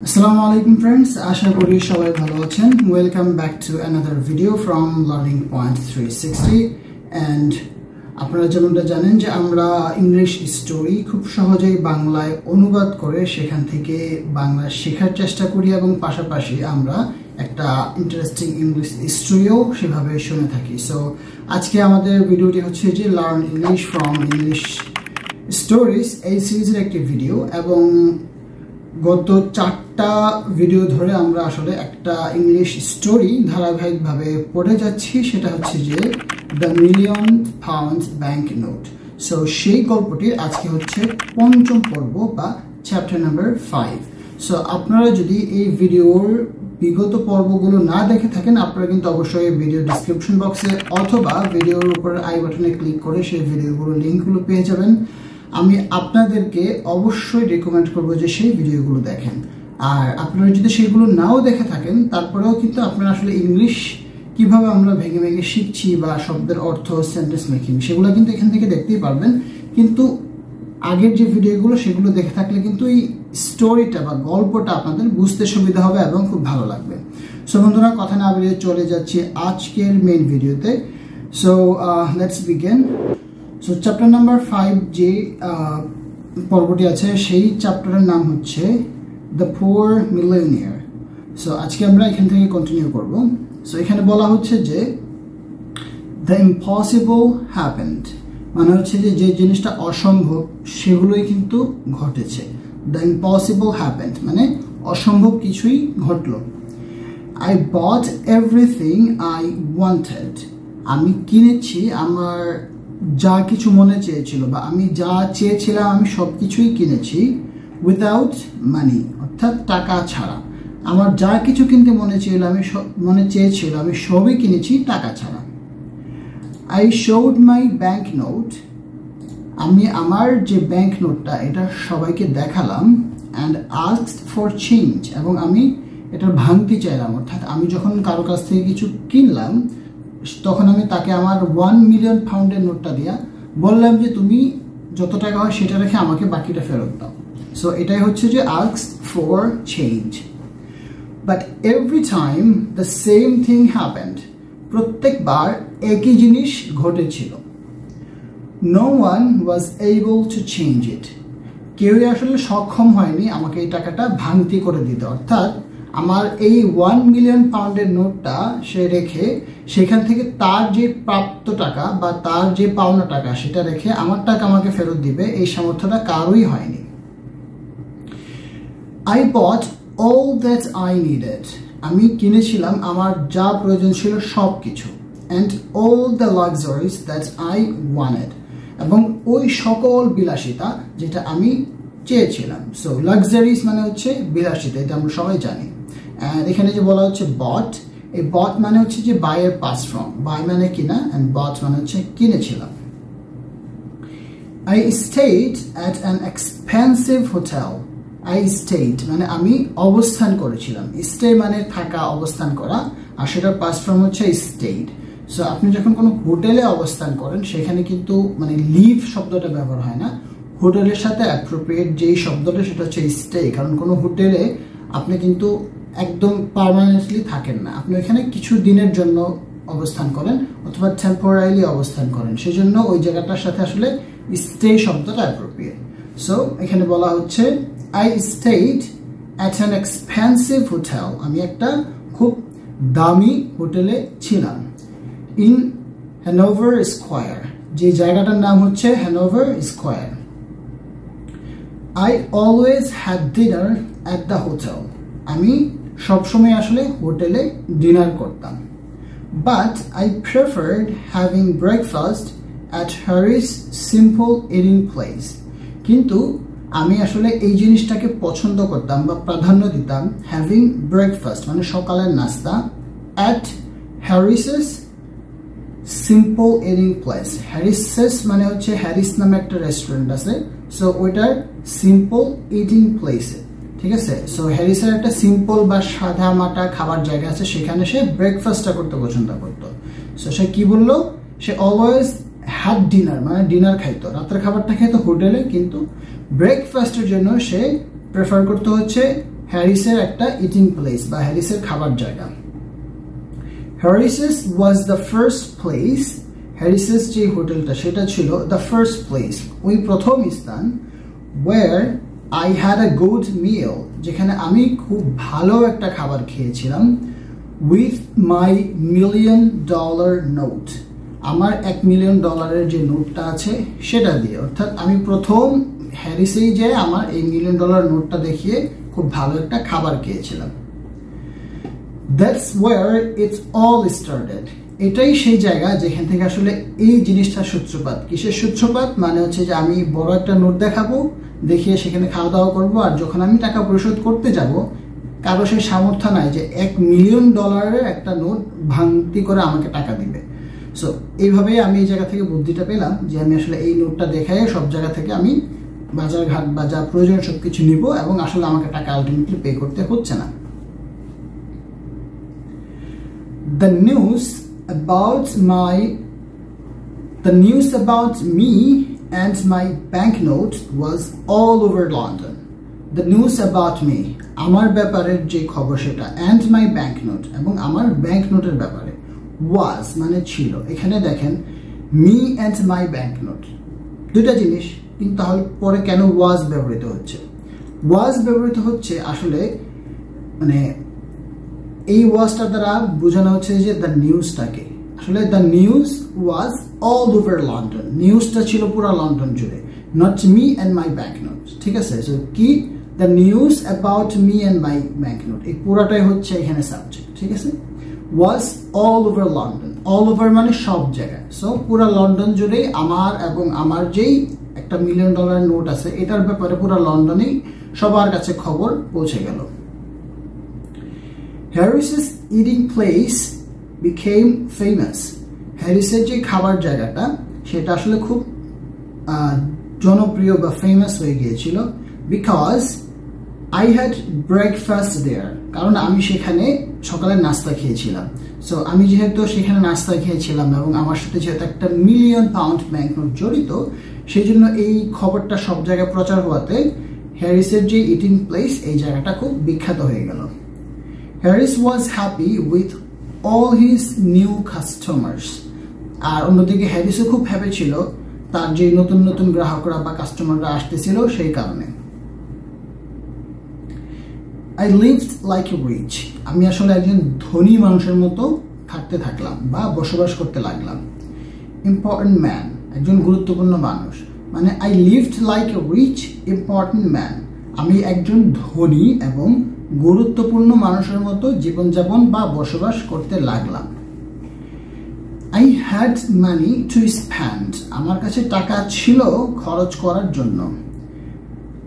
Assalamu alaikum friends, আশা করি সবাই ভালো আছেন। Welcome back to another video from Learning Point 360 and আপনারা যেমনটা জানেন যে আমরা ইংলিশ স্টোরি খুব সহজেই বাংলায় অনুবাদ করে সেখান থেকে বাংলা শেখার চেষ্টা করি এবং পাশাপাশি আমরা একটা ইন্টারেস্টিং ইংলিশ স্টোরিও সেভাবে শুনে থাকি। সো আজকে আমাদের ভিডিওটি হচ্ছে যে learn English from English stories এই সিরিজের একটি ভিডিও এবং গত 4টা ভিডিও ধরে আমরা আসলে একটা ইংলিশ স্টোরি ধারাবাহিকভাবে পড়ে যাচ্ছি, সেটা হচ্ছে যে the million pound bank note. So সেই গল্পটির আজকে হচ্ছে 5ম পর্ব বা চ্যাপ্টার নাম্বার 5। সো আপনারা যদি এই ভিডিওর বিগত পর্বগুলো না দেখে থাকেন আপনারা কিন্তু অবশ্যই ভিডিও ডিসক্রিপশন বক্সে অথবা ভিডিওর উপর আই বাটনে ক্লিক করে সেই ভিডিওগুলোর লিঙ্কগুলো পেয়ে যাবেন। আমি আপনাদেরকে অবশ্যই রেকমেন্ড করবো যে সেই ভিডিওগুলো দেখেন। আর আপনারা যদি সেগুলো নাও দেখে থাকেন তারপরেও কিন্তু আপনারা আসলে ইংলিশ কিভাবে আমরা ভেঙে ভেঙে শিখছি বা শব্দের অর্থ, সেন্টেন্স মেকিং সেগুলো কিন্তু এখান থেকে দেখতেই পারবেন। কিন্তু আগের যে ভিডিওগুলো সেগুলো দেখে থাকলে কিন্তু এই স্টোরিটা বা গল্পটা আপনাদের বুঝতে সুবিধা হবে এবং খুব ভালো লাগবে। সো বন্ধুরা, কথা না বেরিয়ে চলে যাচ্ছি আজকের মেইন ভিডিওতে। So let's begin. So chapter number 5 যে পর্বটি আছে সেই চ্যাপ্টারের নাম হচ্ছে দ্য পুয়ার মিলিয়নিয়ার। সো আজকে আমরা এখান থেকে কন্টিনিউ করব। সো এখানে বলা হচ্ছে যে দ্য ইম্পসিবল হ্যাপেন্ড, মানে হচ্ছে যে যে জিনিসটা অসম্ভব সেগুলোই কিন্তু ঘটেছে। দ্য ইম্পসিবল হ্যাপেন্ড মানে অসম্ভব কিছুই ঘটলো। I bought everything I wanted, আমি কিনেছি আমার যা কিছু মনে চেয়েছিল বা আমি যা চেয়েছিলাম আমি সব কিছুই কিনেছি। উইদাউট মানি অর্থাৎ টাকা ছাড়া। আমার যা কিছু কিনতে মনে চেয়েছিল আমি সবই কিনেছি টাকা ছাড়া। I showed my bank note, আমি আমার যে ব্যাংক নোটটা এটা সবাইকে দেখালাম। অ্যান্ড আস্কড ফর চেঞ্জ, এবং আমি এটার ভাঙতি চাইলাম। অর্থাৎ আমি যখন কারো কাছ থেকে কিছু কিনলাম তখন আমি তাকে আমার 1 মিলিয়ন পাউন্ডের নোটটা দিয়া বললাম যে তুমি যত টাকা হয় সেটা রেখে আমাকে বাকিটা ফেরত দাও। সো এটাই হচ্ছে যে asked for change. But every time the same thing happened, প্রত্যেকবার একই জিনিস ঘটেছিল। No one was able to change it, কেউই আসলে সক্ষম হয়নি আমাকে এই টাকাটা ভাঙতি করে দিতে। অর্থাৎ আমার এই 1 মিলিয়ন পাউন্ডের নোটটা সে রেখে সেখান থেকে তার যে প্রাপ্ত টাকা বা তার যে পাওনা টাকা সেটা রেখে আমার টাকা আমাকে ফেরত দিবে এই সামর্থ্যটা কারোই হয়নি। I bought all that I needed, আমি কিনেছিলাম আমার যা প্রয়োজন ছিল সব কিছু। And all the luxuries that I wanted, এবং ওই সকল বিলাসিতা যেটা আমি চেয়েছিলাম। সো লাক্সারিজ মানে হচ্ছে বিলাসিতা, এটা আমরা সবাই জানি। অ্যান্ড এখানে যে বলা হচ্ছে বট, এই বট মানে হচ্ছে যে বাই এর পাস ফ্রম, বাই মানে কিনা অ্যান্ড বট মানে হচ্ছে কিনেছিলাম। I stayed at an expensive hotel, I stayed মানে আমি অবস্থান করেছিলাম। স্টে মানে থাকা, অবস্থান করা, আর সেটার পাস ফ্রম হচ্ছে stayed। সো আপনি যখন কোনো হোটেলে অবস্থান করেন সেখানে কিন্তু মানে লিভ শব্দটা ব্যবহার হয় না, হোটেলের সাথে অ্যাপ্রোপ্রিয়েট যেই শব্দটা সেটা হচ্ছে স্টে। কারণ কোনো হোটেলে আপনি কিন্তু একদম পার্মানেন্টলি থাকেন না, আপনি এখানে কিছু দিনের জন্য অবস্থান করেন অথবা টেম্পোরারিলি অবস্থান করেন, সেই জন্য ওই জায়গাটার সাথে আসলে স্টে শব্দটা অ্যাপ্রোপ্রিয়েট। সো এখানে বলা হচ্ছে I stayed at an expensive hotel, আমি একটা খুব দামি হোটেলে ছিলাম। ইন হ্যানোভার স্কোয়ার, যে জায়গাটার নাম হচ্ছে Hanover square. I always had dinner at the hotel, আমি সবসময় আসলে হোটেলে ডিনার করতাম। But I preferred having breakfast at Harry's simple eating place, কিন্তু আমি আসলে এই জিনিসটাকে পছন্দ করতাম বা প্রাধান্য দিতাম having breakfast মানে সকালের নাস্তা at Harris's simple eating place. Harris's মানে হচ্ছে হ্যারিস নামে একটা রেস্টুরেন্ট আছে, সো ওইটার সিম্পল ইটিং প্লেসে, ঠিক আছে। সো হ্যারিসের একটা সিম্পল বা সাদা মাটা খাবার জায়গা আছে, সেখানে সে ব্রেকফাস্টটা করতে পছন্দ করতো। সো সে কি বললো, সে অলওয়েজ হ্যাড ডিনার মানে ডিনার খাইতো, রাতের খাবারটা খাইতো হোটেলে, কিন্তু ব্রেকফাস্টের জন্য সে প্রেফার করতে হচ্ছে হ্যারিসের একটা ইটিং প্লেস বা হ্যারিসের খাবার জায়গা। হ্যারিসেস ওয়াজ দ্য ফার্স্ট প্লেস, হ্যারিসেস যে হোটেলটা সেটা ছিল দ্য ফার্স্ট প্লেস, ওই প্রথম স্থান, where I had a good meal, যেখানে আমি খুব ভালো একটা খাবার খেয়েছিলাম, with my $1 million note, আমার $1 million যে নোটটা আছে সেটা দিয়ে। অর্থাৎ আমি প্রথম হ্যারিসেই যে আমার এই $1 million নোটটা দেখিয়ে খুব ভালো একটা খাবার খেয়েছিলাম। That's where it's all started, এটাই সেই জায়গা যেখান থেকে আসলে এই জিনিসটার সূত্রপাত। কিসের সূত্রপাত? মানে হচ্ছে যে আমি বড় একটা নোট দেখাবো, দেখিয়ে সেখানে খাওয়া দাওয়া করবো, আর যখন আমি টাকা পরিশোধ করতে যাব কারো সেই সামর্থ্য নাই যে $1 million একটা নোট ভাঙতি করে আমাকে টাকা দিবে। সো এইভাবেই আমি এই জায়গা থেকে বুদ্ধিটা পেলাম যে আমি আসলে এই নোটটা দেখাই সব জায়গা থেকে আমি বাজার ঘাট বা যা প্রয়োজন সবকিছু নিব, এবং আসলে আমাকে টাকা আলটিমেটলি পে করতে হচ্ছে না। The news about me and my banknote was all over London. The news about me, আমার ব্যাপারের যে খবর সেটা, and my banknote, এবং আমার ব্যাংকনোটের ব্যাপারে, was মানে ছিল। এখানে দেখেন me and my banknote দুটা জিনিস, কিন্তু তাহলে পরে কেন was ব্যবহৃত হচ্ছে? was ব্যবহৃত হচ্ছে আসলে মানে এই ওয়াজটা দ্বারা বোঝানো হচ্ছে যে দ্য নিউজটাকে, আসলে the news was all over London, নিউজটা ছিল পুরো লন্ডন জুড়ে, not me and my banknote. ঠিক আছে, সো কি the news about me and my banknote, এই পুরাটাই হচ্ছে এখানে সাবজেক্ট। ঠিক আছে, was all over London, all over মানে সব জায়গায়, সো পুরো লন্ডন জুড়েই আমার এবং আমার যেই একটা $1 million নোট আছে এটার ব্যাপারে পুরো লন্ডনেই সবার কাছে খবর পৌঁছে গেল। হ্যারিসেস ইটিং প্লেস became famous, হ্যারিসের যে খাবার জায়গাটা সেটা আসলে খুব জনপ্রিয় বা ফেমাস হয়ে গিয়েছিল, because I had breakfast there, কারণ আমি সেখানে সকালে নাস্তা খেয়েছিলাম। সো আমি যেহেতু সেখানে নাস্তা খেয়েছিলাম এবং আমার সাথে যেহেতু একটা £1 million ব্যাংকনোট জড়িত, সেই জন্য এই খবরটা সব জায়গায় প্রচার হওয়াতে হ্যারিসের যে ইটিং প্লেস এই জায়গাটা খুব বিখ্যাত হয়ে গেল। Harris was happy with all his new customers, আর অন্যদিকে হ্যারিসও খুব হ্যাপি ছিল তার যে নতুন নতুন গ্রাহকরা বা কাস্টমাররা আসতেছিল সেই কারণে। I lived like a rich, আমি আসলে একজন ধনী মানুষের মতো থাকতে থাকলাম বা বসবাস করতে লাগলাম। Important man, একজন গুরুত্বপূর্ণ মানুষ, মানে I lived like a rich important man, আমি একজন ধনী এবং গুরুত্বপূর্ণ মানুষের মতো জীবনযাপন বা বসবাস করতে লাগলাম। I had money to spend, আমার কাছে টাকা ছিল খরচ করার জন্য।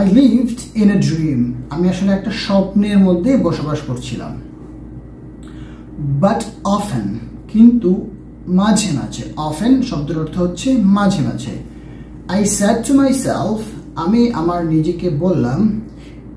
I lived in a dream, আমি আসলে একটা স্বপ্নের মধ্যে বসবাস করছিলাম। But often, কিন্তু মাঝে মাঝে, often শব্দের অর্থ হচ্ছে মাঝে মাঝে। I said to myself, আমি আমার নিজেকে বললাম,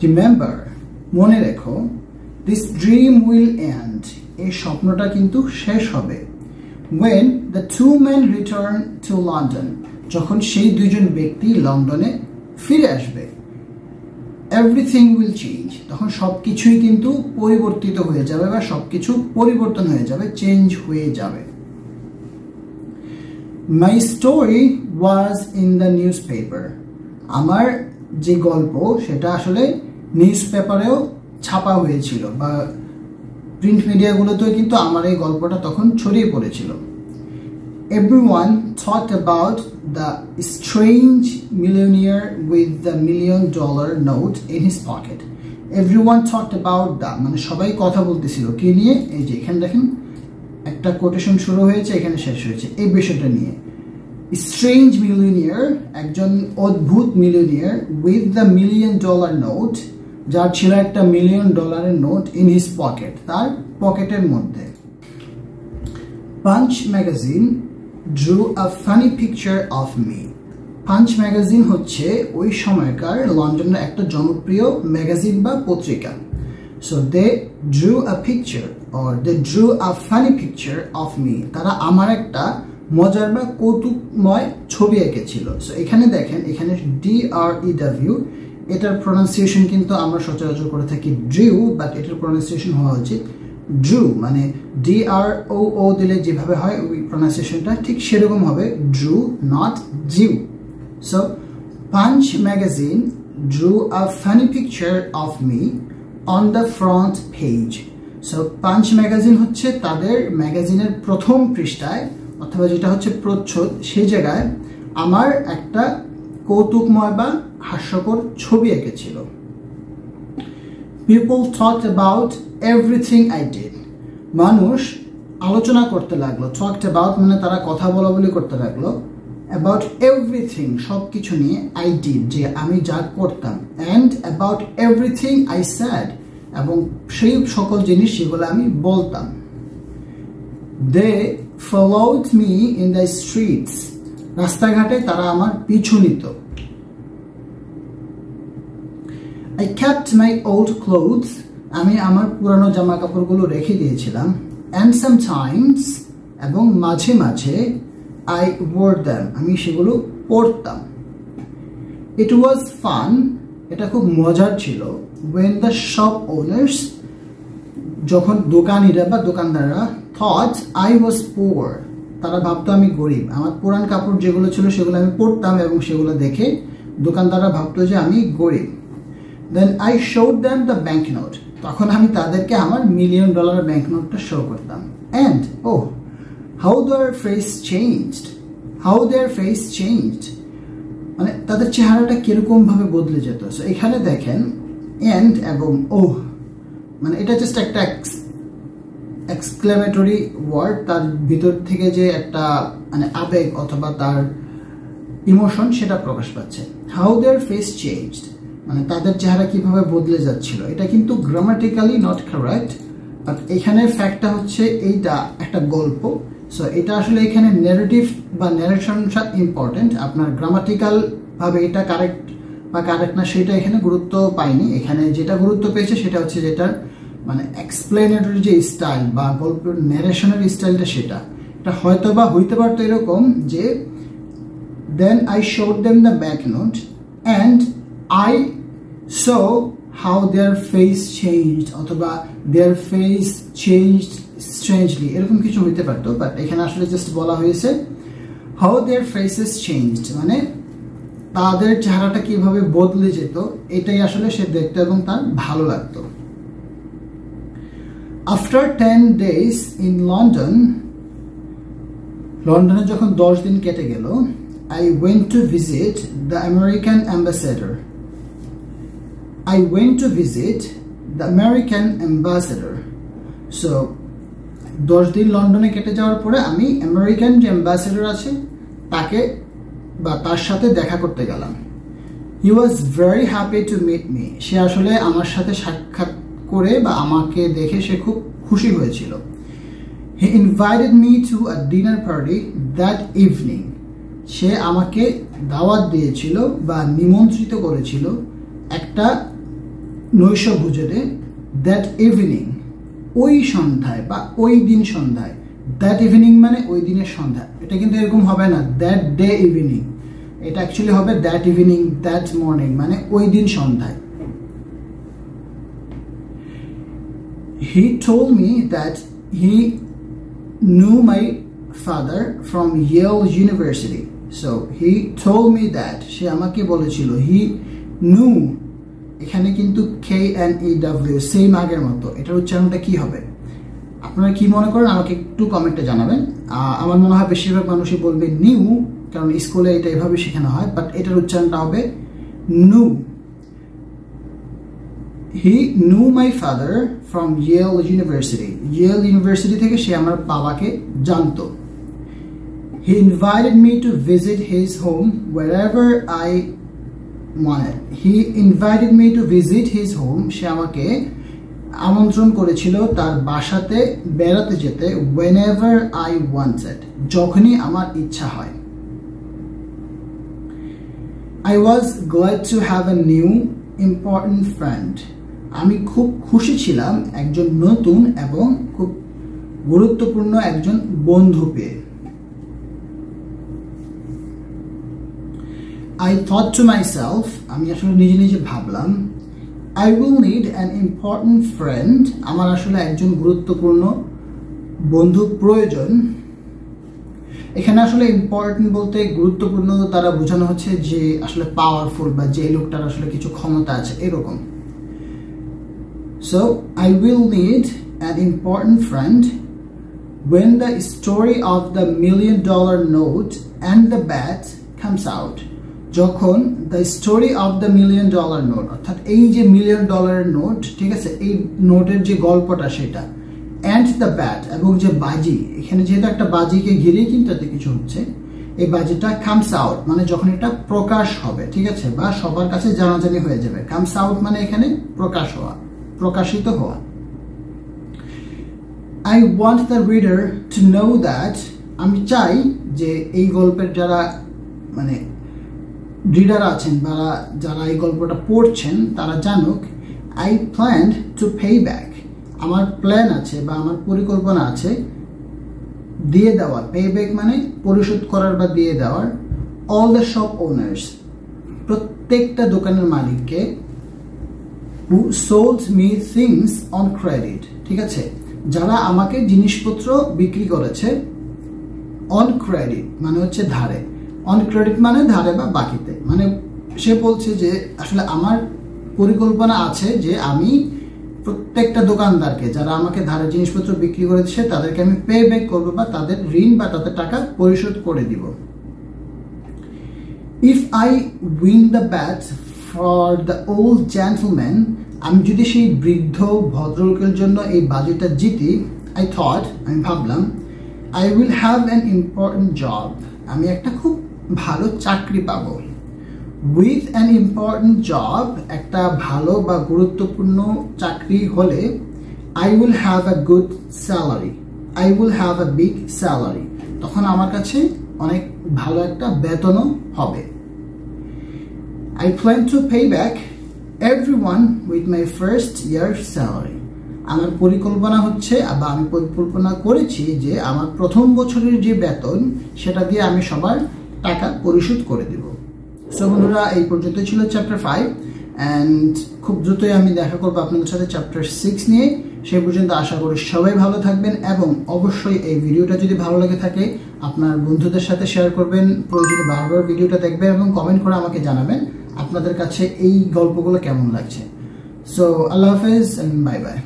remember, মনে রেখো, this dream will end, এই স্বপ্নটা কিন্তু শেষ হবে। When the two men return to London, যখন সেই দুইজন ব্যক্তি লন্ডনে ফিরে আসবে, everything will change, তখন সবকিছুই কিন্তু পরিবর্তিত হয়ে যাবে বা সবকিছু পরিবর্তন হয়ে যাবে, চেঞ্জ হয়ে যাবে। My story was in the newspaper, আমার যে গল্প সেটা আসলে নিউজ পেপারেও ছাপা হয়েছিল বা প্রিন্ট মিডিয়াগুলোতেও কিন্তু আমার এই গল্পটা তখন ছড়িয়ে পড়েছিল। Everyone talked about the strange millionaire with the $1 million note in his pocket. Everyone talked about that, মানে সবাই কথা বলতেছিল কি নিয়ে? এই যে এখানে দেখেন একটা কোটেশন শুরু হয়েছে, এখানে শেষ হয়েছে এই বিষয়টা নিয়ে। Strange millionaire, একজন অদ্ভুত millionaire, with the $1 million note, যার ছিল একটা $1 million note in his pocket, তার পকেটের মধ্যে। Punch magazine drew a funny picture of me. Punch magazine হচ্ছে ওই সময়কার লন্ডনের একটা জনপ্রিয় ম্যাগাজিন বা পত্রিকা। So they drew a picture or they drew a funny picture of me. তারা আমার একটা মজার বা কৌতুকময় ছবি এঁকেছিল। সো এখানে দেখেন, এখানে DREW, এটার প্রোনাউন্সিয়েশন কিন্তু আমরা সচরাচর করে থাকি ড্রিউ, বাট এটার প্রোনাউন্সিয়েশন হওয়া উচিত ড্রু, মানে DROO দিলে যেভাবে হয় ওই প্রোনাউন্সিয়েশনটা ঠিক সেরকম হবে, Drew, not Jew. So Punch magazine drew a funny picture of me on the front page. So Punch magazine হচ্ছে তাদের ম্যাগাজিনের প্রথম পৃষ্ঠায় অথবা যেটা হচ্ছে প্রচ্ছদ, সেই জায়গায় আমার একটা কৌতুকময় বা হাস্যকর ছবি এঁকেছিল। People talked about everything I did. মানুষ আলোচনা করতে লাগলো, talked about মানে তারা কথা বলা বলি করতে লাগলো, about everything সব কিছু নিয়ে, I did যে আমি যা করতাম, and about everything I said এবং সেই সকল জিনিস সেগুলো আমি বলতাম। They followed me in the streets. রাস্তাঘাটে তারা আমার পিছু নিত। I kept my old clothes. আমি আমার পুরানো জামা কাপড়গুলো রেখে দিয়েছিলাম। And sometimes এবং মাঝে মাঝে I wore them. আমি সেগুলো পরতাম। It was fun. এটা খুব মজার ছিল। When the shop owners, যখন দোকানিরা বা দোকানদাররা thought I was poor. তারা ভাবতো আমি গরিব। আমার পুরান কাপড় যেগুলো ছিল সেগুলো আমি পরতাম এবং সেগুলো দেখে দোকানদাররা ভাবতো যে আমি গরিব। Then I showed them the banknote. তখন আমি তাদেরকে আমার $1 million ব্যাংকনোটটা শো করতাম। And oh, how their face changed. How their face changed. মানে তাদের চেহারাটা কিরকম ভাবে বদলে যেত। সো এখানে দেখেন and এবং oh, মানে এটা জাস্ট একটা এক্সক্লেমেটরি ওয়ার্ড, তার ভিতর থেকে যে একটা মানে আবেগ অথবা তার ইমোশন সেটা প্রকাশ পাচ্ছে। How their face changed মানে তাদের চেহারা কিভাবে বদলে যাচ্ছিল। এটা কিন্তু গ্রামাটিক্যালি নট কারেক্ট, বাট এখানে ফ্যাক্টটা হচ্ছে এইটা একটা গল্প। সো এটা আসলে এখানে ন্যারেটিভ বা ন্যারেশনটা ইম্পর্টেন্ট। আপনার গ্রামাটিক্যাল ভাবে এটা কারেক্ট বা কারেক্ট না সেটা এখানে গুরুত্ব পায়নি। এখানে যেটা গুরুত্ব পেয়েছে সেটা হচ্ছে যেটার মানে এক্সপ্লেনেটরি যে স্টাইল বা গল্পের ন্যারেশনের স্টাইলটা, সেটা এটা হয়তো বা হইতে পারতো এরকম যে then I showed them the back note and I saw how their face changed অথবা their face changed strangely, এরকম কিছু হইতে পারতো, বাট এখানে আসলে জাস্ট বলা হয়েছে how their faces changed মানে তাদের চেহারাটা কিভাবে বদলে যেত, এটাই আসলে সে দেখতো এবং তার ভালো লাগতো। After 10 days in London, লন্ডনে যখন 10 দিন কেটে গেল, I went to visit the American ambassador. I went to visit the American ambassador. So 10 দিন লন্ডনে কেটে যাওয়ার পরে আমি আমেরিকান যে অ্যাম্বাসেডর আছে তাকে বা তার সাথে দেখা করতে গেলাম। He was very happy to meet me. সে আসলে আমার সাথে সাক্ষাৎ করে বা আমাকে দেখে সে খুব খুশি হয়েছিল। He invited me to a dinner party that evening. সে আমাকে দাওয়াত দিয়েছিল বা নিমন্ত্রিত করেছিল একটা নৈশভোজনে, দ্যাট ইভিনিং ওই সন্ধ্যায় বা ওই দিন সন্ধ্যায়। দ্যাট ইভিনিং মানে ওই দিনের সন্ধ্যা, এটা কিন্তু এরকম হবে না দ্যাট ডে ইভিনিং, এটা অ্যাকচুয়ালি হবে দ্যাট ইভিনিং দ্যাট মর্নিং মানে ওই দিন সন্ধ্যায়। He told me that he knew my father from Yale University. So he told me that, সে আমাকে বলেছিল, he knew, এখানে কিন্তু KNEW সেম আগের মতো, এটার উচ্চারণটা কি হবে আপনারা কি মনে করেন আমাকে একটু কমেন্টে জানাবেন। আমার মনে হয় বেশিরভাগ মানুষই বলবে নিউ, কারণ স্কুলে এটা এভাবে শেখানো হয়, বাট এটার উচ্চারণটা হবে নু। He knew my father from Yale University. Yale University থেকে সে আমার বাবাকে জানতো। He invited me to visit his home wherever I wanted. He invited me to visit his home. সে আমাকে আমন্ত্রণ করেছিল তার বাসাতে বেড়াতে যেতে, whenever I wanted, যখনই আমার ইচ্ছা হয়। I was glad to have a new important friend. আমি খুব খুশি ছিলাম একজন নতুন এবং খুব গুরুত্বপূর্ণ একজন বন্ধু পেয়ে। I thought to myself, আমি আসলে নিজে নিজে ভাবলাম, I will need an important friend, আমার আসলে একজন গুরুত্বপূর্ণ বন্ধু প্রয়োজন। এখানে আসলে ইম্পর্টেন্ট বলতে গুরুত্বপূর্ণ দ্বারা বোঝানো হচ্ছে যে আসলে পাওয়ারফুল বা যে লোকটার আসলে কিছু ক্ষমতা আছে এরকম। So I will need an important friend when the story of the $1 million note and the bat comes out. যখন the story of the $1 million note, অর্থাৎ এই যে $1 million নোট, ঠিক আছে, এই নোটের যে গল্পটা সেটা, and the bat, এবং যে বাজি, এখানে যেহেতু একটা বাজিকে ঘিরেই কিন্তু এত কিছু হচ্ছে, এই বাজিটা comes out মানে যখন এটা প্রকাশ হবে, ঠিক আছে, বা সবার কাছে জানাজানি হয়ে যাবে। comes out মানে এখানে প্রকাশ হওয়া, প্রকাশিত হওয়া। I want the reader to know that, আমি চাই যে এই গল্পের যারা মানে রিডার আছেন বা যারা এই গল্পটা পড়ছেন তারা জানুক, I planned to pay back, আমার প্ল্যান আছে বা আমার পরিকল্পনা আছে দিয়ে দেওয়ার, পে ব্যাক মানে পরিশোধ করার বা দিয়ে দেওয়ার, all the shop owners, প্রত্যেকটা দোকানের মালিককে, who sold me things on credit, ঠিক আছে, যারা আমাকে জিনিসপত্র বিক্রি করেছে on credit মানে হচ্ছে ধারে, on credit মানে ধারে বা বাকিতে, মানে সে বলছে যে আসলে আমার পরিকল্পনা আছে যে আমি প্রত্যেকটা দোকানদারকে যারা আমাকে ধারে জিনিসপত্র বিক্রি করেছে তাদেরকে আমি পে ব্যাক করবো বা তাদের ঋণ বা তাদের টাকা পরিশোধ করে দিব। If I win the bet for the old gentleman, আমি যদি সেই বৃদ্ধ ভদ্রলোকের জন্য এই বাজিটা জিতি, I thought, আমি ভাবলাম, I will have an important job, আমি একটা খুব ভালো চাকরি পাবো। With an important job, একটা ভালো বা গুরুত্বপূর্ণ চাকরি হলে, I will have a good salary, I will have a big salary, তখন আমার কাছে অনেক ভালো একটা বেতনও হবে। I plan to pay back everyone with my first year salary, আমার পরিকল্পনা হচ্ছে বা আমি পরিকল্পনা করেছি যে আমার প্রথম বছরের যে বেতন সেটা দিয়ে আমি সবার টাকা পরিশোধ করে দেব। সো বন্ধুরা, এই পর্যন্ত ছিল চ্যাপ্টার 5 অ্যান্ড খুব দ্রুতই আমি দেখা করবো আপনাদের সাথে চ্যাপ্টার 6 নিয়ে। সেই পর্যন্ত আশা করি সবাই ভালো থাকবেন এবং অবশ্যই এই ভিডিওটা যদি ভালো লাগে থাকে আপনার বন্ধুদের সাথে শেয়ার করবেন, প্রয়োজনে বারবার ভিডিওটা দেখবেন এবং কমেন্ট করে আমাকে জানাবেন আপনাদের কাছে এই গল্পগুলো কেমন লাগছে। সো আল্লাহ হাফেজ এন্ড বাই বাই।